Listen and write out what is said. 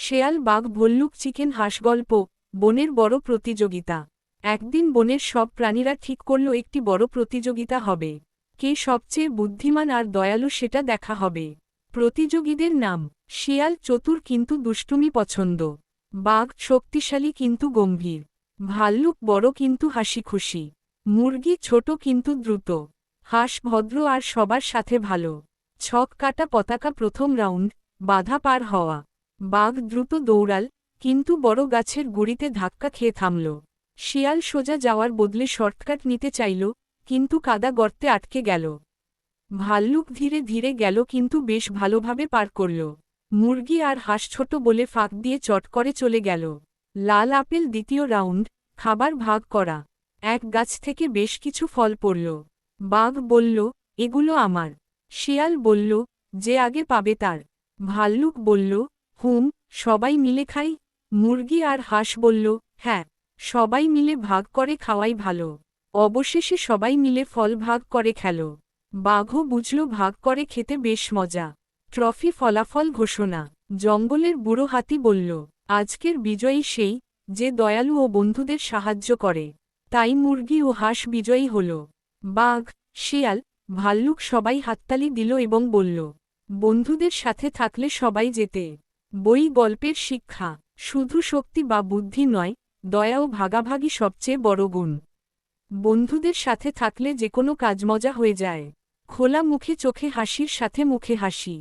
শেয়াল বাঘ ভল্লুক চিকেন হাঁস গল্প বনের বড় প্রতিযোগিতা। একদিন বনের সব প্রাণীরা ঠিক করল একটি বড় প্রতিযোগিতা হবে। কে সবচেয়ে বুদ্ধিমান আর দয়ালু সেটা দেখা হবে। প্রতিযোগীদের নাম: শিয়াল চতুর কিন্তু দুষ্টুমি পছন্দ, বাঘ শক্তিশালী কিন্তু গম্ভীর, ভাল্লুক বড় কিন্তু হাসিখুশি, মুরগি ছোট কিন্তু দ্রুত, হাঁস ভদ্র আর সবার সাথে ভালো। ছক কাটা পতাকা। প্রথম রাউন্ড, বাধা পার হওয়া। বাঘ দ্রুত দৌড়াল, কিন্তু বড় গাছের গুঁড়িতে ধাক্কা খেয়ে থামল। শিয়াল সোজা যাওয়ার বদলে শর্টকাট নিতে চাইল, কিন্তু কাদা গর্তে আটকে গেল। ভাল্লুক ধীরে ধীরে গেল কিন্তু বেশ ভালোভাবে পার করল। মুরগি আর হাঁস ছোট বলে ফাঁক দিয়ে চট করে চলে গেল। লাল আপেল। দ্বিতীয় রাউন্ড, খাবার ভাগ করা। এক গাছ থেকে বেশ কিছু ফল পড়ল। বাঘ বলল, এগুলো আমার। শিয়াল বলল, যে আগে পাবে তার। ভাল্লুক বলল, সবাই মিলে খাই। মুরগি আর হাঁস বলল, হ্যাঁ, সবাই মিলে ভাগ করে খাওয়াই ভালো। অবশেষে সবাই মিলে ফল ভাগ করে খেল। বাঘও বুঝল ভাগ করে খেতে বেশ মজা। ট্রফি। ফলাফল ঘোষণা। জঙ্গলের বুড়ো হাতি বলল, আজকের বিজয়ী সেই, যে দয়ালু ও বন্ধুদের সাহায্য করে। তাই মুরগি ও হাঁস বিজয়ী হল। বাঘ, শিয়াল, ভাল্লুক সবাই হাততালি দিল এবং বলল, বন্ধুদের সাথে থাকলে সবাই জেতে। বই গল্পের শিক্ষা: শুধু শক্তি বা বুদ্ধি নয়, দয়া ও ভাগাভাগি সবচেয়ে বড় গুণ। বন্ধুদের সাথে থাকলে যে কোনো কাজ মজা হয়ে যায়। খোলা মুখে চোখে হাসির সাথে মুখে হাসি।